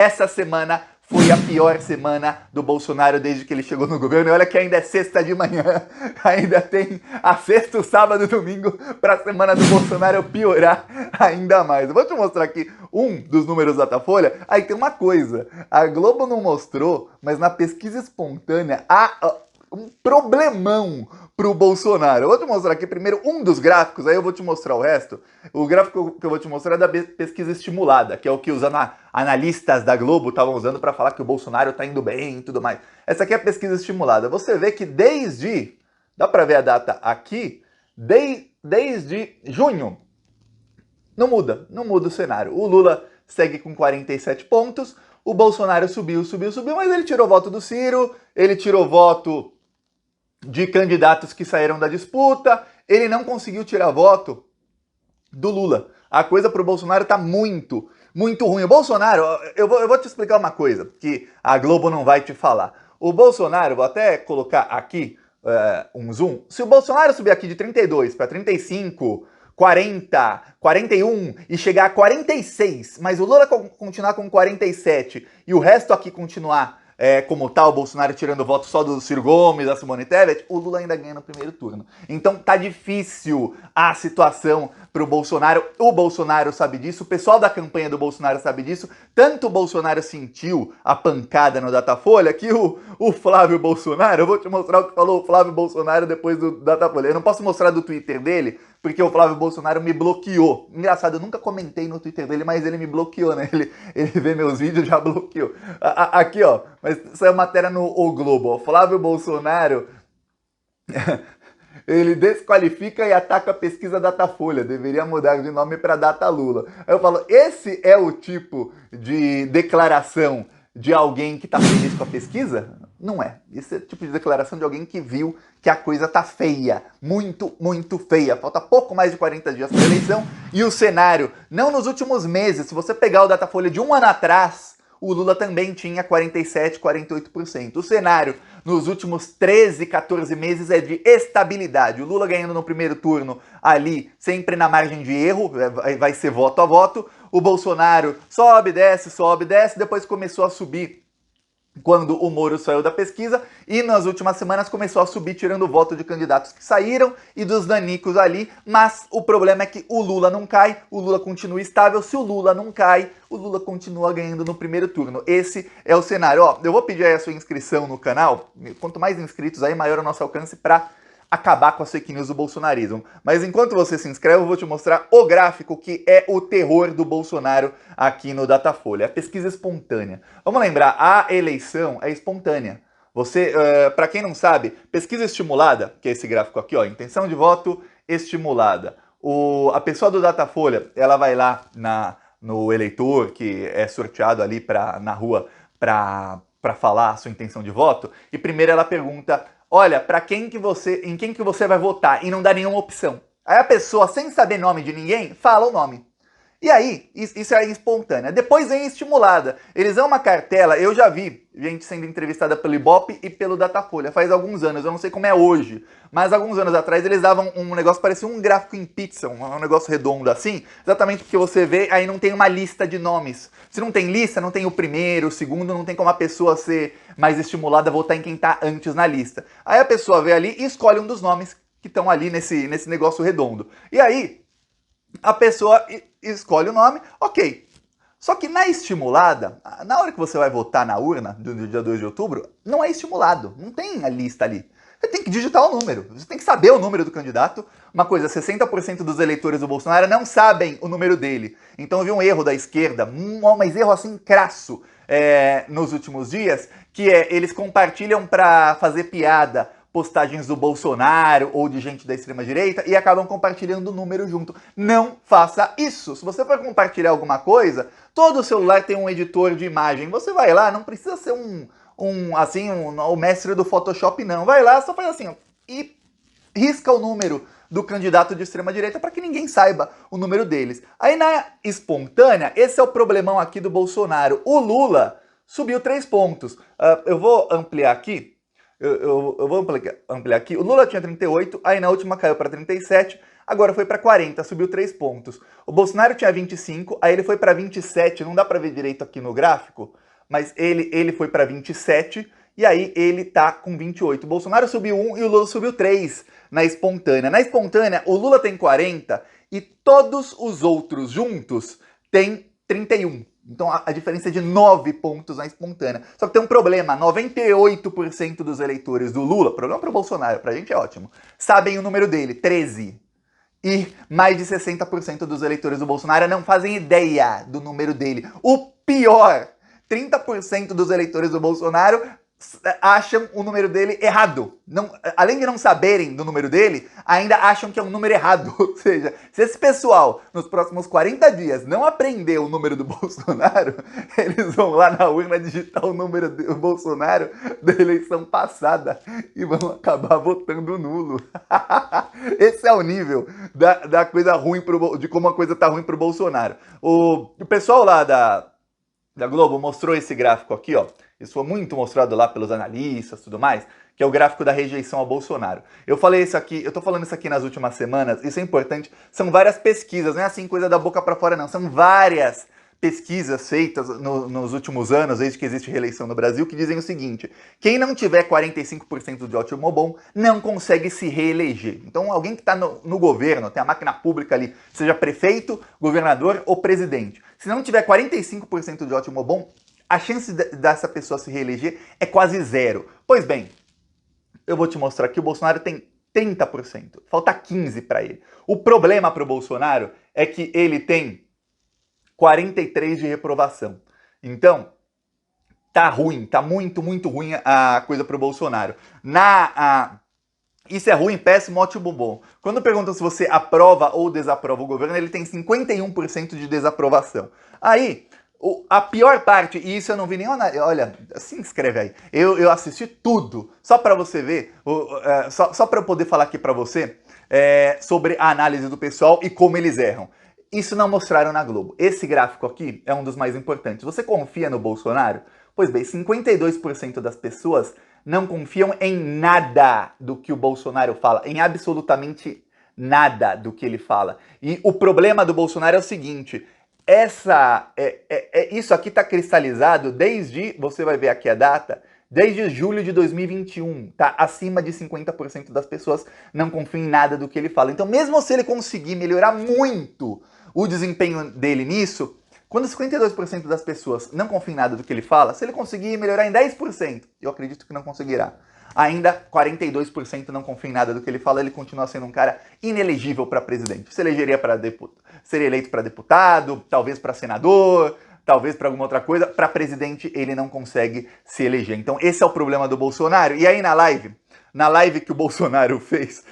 Essa semana foi a pior semana do Bolsonaro desde que ele chegou no governo. E olha que ainda é sexta de manhã, ainda tem a sexta, o sábado e domingo para a semana do Bolsonaro piorar ainda mais. Eu vou te mostrar aqui um dos números da Datafolha. Aí tem uma coisa, a Globo não mostrou, mas na pesquisa espontânea há um problemão pro Bolsonaro. Eu vou te mostrar aqui primeiro um dos gráficos, aí eu vou te mostrar o resto. O gráfico que eu vou te mostrar é da pesquisa estimulada, que é o que os analistas da Globo estavam usando para falar que o Bolsonaro tá indo bem e tudo mais. Essa aqui é a pesquisa estimulada. Você vê que desde, dá para ver a data aqui, desde junho, não muda o cenário. O Lula segue com 47 pontos, o Bolsonaro subiu, mas ele tirou voto do Ciro, ele tirou voto de candidatos que saíram da disputa, ele não conseguiu tirar voto do Lula. A coisa pro Bolsonaro tá muito ruim. O Bolsonaro, eu vou te explicar uma coisa que a Globo não vai te falar. O Bolsonaro, vou até colocar aqui um zoom, se o Bolsonaro subir aqui de 32 para 35, 40, 41 e chegar a 46, mas o Lula continuar com 47 e o resto aqui continuar como tá, o Bolsonaro tirando voto só do Ciro Gomes, da Simone Tebet, o Lula ainda ganha no primeiro turno. Então tá difícil a situação pro Bolsonaro. O Bolsonaro sabe disso, o pessoal da campanha do Bolsonaro sabe disso. Tanto o Bolsonaro sentiu a pancada no Datafolha que o Flávio Bolsonaro, eu vou te mostrar o que falou o Flávio Bolsonaro depois do Datafolha. Eu não posso mostrar do Twitter dele, porque o Flávio Bolsonaro me bloqueou. Engraçado, eu nunca comentei no Twitter dele, mas ele me bloqueou, né? Ele vê meus vídeos e já bloqueou. Aqui, ó, mas isso é matéria no O Globo. O Flávio Bolsonaro, ele desqualifica e ataca a pesquisa Datafolha. Deveria mudar de nome para Data Lula. Aí eu falo, esse é o tipo de declaração de alguém que tá feliz com a pesquisa? Não é. Esse é o tipo de declaração de alguém que viu que a coisa tá feia. Muito feia. Falta pouco mais de 40 dias para a eleição. E o cenário, não nos últimos meses, se você pegar o Datafolha de um ano atrás, o Lula também tinha 47, 48%. O cenário nos últimos 13, 14 meses é de estabilidade. O Lula ganhando no primeiro turno ali, sempre na margem de erro, vai ser voto a voto. O Bolsonaro sobe, desce, depois começou a subir quando o Moro saiu da pesquisa, e nas últimas semanas começou a subir tirando voto de candidatos que saíram e dos nanicos ali, mas o problema é que o Lula não cai, o Lula continua estável. Se o Lula não cai, o Lula continua ganhando no primeiro turno. Esse é o cenário. Ó, eu vou pedir aí a sua inscrição no canal, quanto mais inscritos aí, maior o nosso alcance para acabar com as fake news do bolsonarismo. Mas enquanto você se inscreve, eu vou te mostrar o gráfico que é o terror do Bolsonaro aqui no Datafolha. A pesquisa espontânea. Vamos lembrar, a eleição é espontânea. Você, para quem não sabe, pesquisa estimulada, que é esse gráfico aqui, ó, intenção de voto estimulada. A pessoa do Datafolha, ela vai lá no eleitor, que é sorteado ali na rua para falar a sua intenção de voto, e primeiro ela pergunta: olha, em quem que você vai votar? E não dá nenhuma opção. Aí a pessoa, sem saber nome de ninguém, fala o nome. E aí, isso é espontânea. Depois vem estimulada. Eles dão uma cartela, eu já vi gente sendo entrevistada pelo Ibope e pelo Datafolha, faz alguns anos, eu não sei como é hoje, mas alguns anos atrás eles davam um negócio, parecia um gráfico em pizza, um negócio redondo assim, exatamente porque você vê, aí não tem uma lista de nomes. Se não tem lista, não tem o primeiro, o segundo, não tem como a pessoa ser mais estimulada a votar em quem tá antes na lista. Aí a pessoa vê ali e escolhe um dos nomes que estão ali nesse negócio redondo. E aí, a pessoa escolhe o nome, ok. Só que na estimulada, na hora que você vai votar na urna, do dia 2 de outubro, não é estimulado, não tem a lista ali. Você tem que digitar o número, você tem que saber o número do candidato. Uma coisa, 60% dos eleitores do Bolsonaro não sabem o número dele. Então eu vi um erro da esquerda, mas erro assim crasso, nos últimos dias, que eles compartilham para fazer piada postagens do Bolsonaro ou de gente da extrema-direita e acabam compartilhando o número junto. Não faça isso. Se você for compartilhar alguma coisa, todo celular tem um editor de imagem. Você vai lá, não precisa ser o mestre do Photoshop, não. Vai lá, só faz assim, ó, e risca o número do candidato de extrema-direita para que ninguém saiba o número deles. Aí na espontânea, esse é o problemão aqui do Bolsonaro. O Lula subiu 3 pontos. Eu vou ampliar aqui. Eu vou ampliar aqui. O Lula tinha 38, aí na última caiu para 37, agora foi para 40, subiu 3 pontos. O Bolsonaro tinha 25, aí ele foi para 27, não dá para ver direito aqui no gráfico, mas ele foi para 27, e aí ele tá com 28. O Bolsonaro subiu 1 e o Lula subiu 3 na espontânea. Na espontânea, o Lula tem 40 e todos os outros juntos têm 31. Então a diferença é de 9 pontos na espontânea. Só que tem um problema, 98% dos eleitores do Lula, problema pro Bolsonaro, pra gente é ótimo, sabem o número dele, 13. E mais de 60% dos eleitores do Bolsonaro não fazem ideia do número dele. O pior, 30% dos eleitores do Bolsonaro acham o número dele errado. Não, além de não saberem do número dele, ainda acham que é um número errado. Ou seja, se esse pessoal, nos próximos 40 dias, não aprender o número do Bolsonaro, eles vão lá na urna digitar o número do Bolsonaro da eleição passada e vão acabar votando nulo. Esse é o nível da coisa ruim, de como a coisa tá ruim pro Bolsonaro. O pessoal lá da Globo mostrou esse gráfico aqui, ó. Isso foi muito mostrado lá pelos analistas e tudo mais, que é o gráfico da rejeição ao Bolsonaro. Eu falei isso aqui, eu tô falando isso aqui nas últimas semanas, isso é importante, são várias pesquisas, não é assim coisa da boca pra fora não, são várias pesquisas feitas nos últimos anos, desde que existe reeleição no Brasil, que dizem o seguinte: quem não tiver 45% de ótimo bom não consegue se reeleger. Então alguém que está no governo, tem a máquina pública ali, seja prefeito, governador ou presidente, se não tiver 45% de ótimo bom, a chance dessa pessoa se reeleger é quase zero. Pois bem, eu vou te mostrar que o Bolsonaro tem 30%, falta 15% para ele. O problema para o Bolsonaro é que ele tem 43% de reprovação. Então, tá ruim, tá muito, muito ruim a coisa para o Bolsonaro. Isso é ruim, péssimo, ótimo, bom. Quando perguntam se você aprova ou desaprova o governo, ele tem 51% de desaprovação. Aí, a pior parte, e isso eu não vi nenhuma... Olha, se inscreve aí. Eu assisti tudo, só para você ver, só para eu poder falar aqui para você sobre a análise do pessoal e como eles erram. Isso não mostraram na Globo. Esse gráfico aqui é um dos mais importantes. Você confia no Bolsonaro? Pois bem, 52% das pessoas não confiam em nada do que o Bolsonaro fala, em absolutamente nada do que ele fala. E o problema do Bolsonaro é o seguinte: isso aqui está cristalizado desde, você vai ver aqui a data, desde julho de 2021, tá? Acima de 50% das pessoas não confiam em nada do que ele fala. Então, mesmo se ele conseguir melhorar muito o desempenho dele nisso, quando 52% das pessoas não confiam em nada do que ele fala, se ele conseguir melhorar em 10%, eu acredito que não conseguirá, ainda 42% não confia em nada do que ele fala, ele continua sendo um cara inelegível para presidente. Se elegeria para seria eleito para deputado, talvez para senador, talvez para alguma outra coisa, para presidente ele não consegue se eleger. Então esse é o problema do Bolsonaro. E aí na live que o Bolsonaro fez,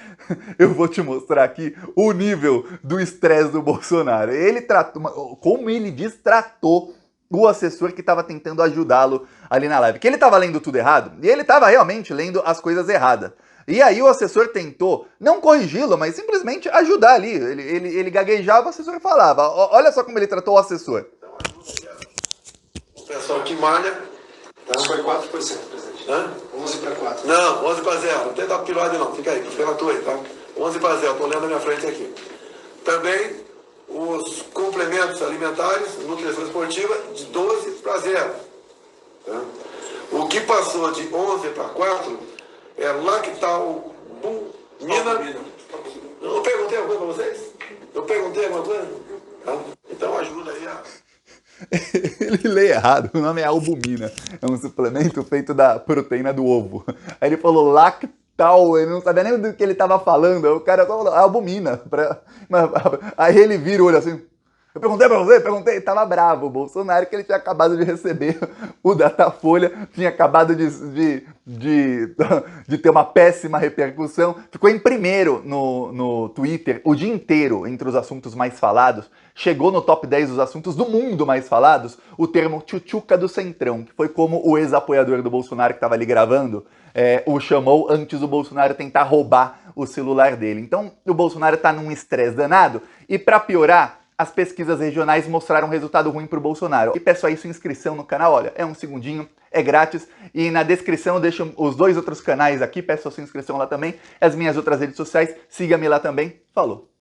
eu vou te mostrar aqui o nível do estresse do Bolsonaro. Ele tratou, como ele diz, tratou o assessor que estava tentando ajudá-lo ali na live. Que ele estava lendo tudo errado, e ele estava realmente lendo as coisas erradas. E aí o assessor tentou, não corrigi-lo, mas simplesmente ajudar ali. Ele gaguejava, o assessor falava. Olha só como ele tratou o assessor. O pessoal que malha... Tá? Foi 4%, presidente. Hã? 11 para 4. Não, 11 para 0. Não tem dar pilode não. Fica aí, fica na tua aí, tá? 11 para 0. Estou lendo na minha frente aqui. Também os complementos alimentares, nutrição esportiva, de 12 para 0. Tá? O que passou de 11 para 4 é lactalbumina. Eu perguntei alguma coisa para vocês? Eu perguntei alguma coisa? Tá? Então ajuda aí a... Ele lê errado, o nome é albumina, é um suplemento feito da proteína do ovo. Aí ele falou lactal, ele não sabia nem do que ele estava falando, aí o cara só falou albumina. Aí ele vira o olho assim, eu perguntei pra você, perguntei, tava bravo o Bolsonaro, que ele tinha acabado de receber o Datafolha, tinha acabado de ter uma péssima repercussão, ficou em primeiro no Twitter o dia inteiro entre os assuntos mais falados, chegou no top 10 dos assuntos do mundo mais falados, o termo tchutchuca do Centrão, que foi como o ex-apoiador do Bolsonaro que estava ali gravando, o chamou antes do Bolsonaro tentar roubar o celular dele. Então o Bolsonaro tá num estresse danado, e para piorar, as pesquisas regionais mostraram um resultado ruim para o Bolsonaro. E peço aí sua inscrição no canal, olha, é um segundinho, é grátis. E na descrição eu deixo os 2 outros canais aqui, peço a sua inscrição lá também. As minhas outras redes sociais, siga-me lá também. Falou!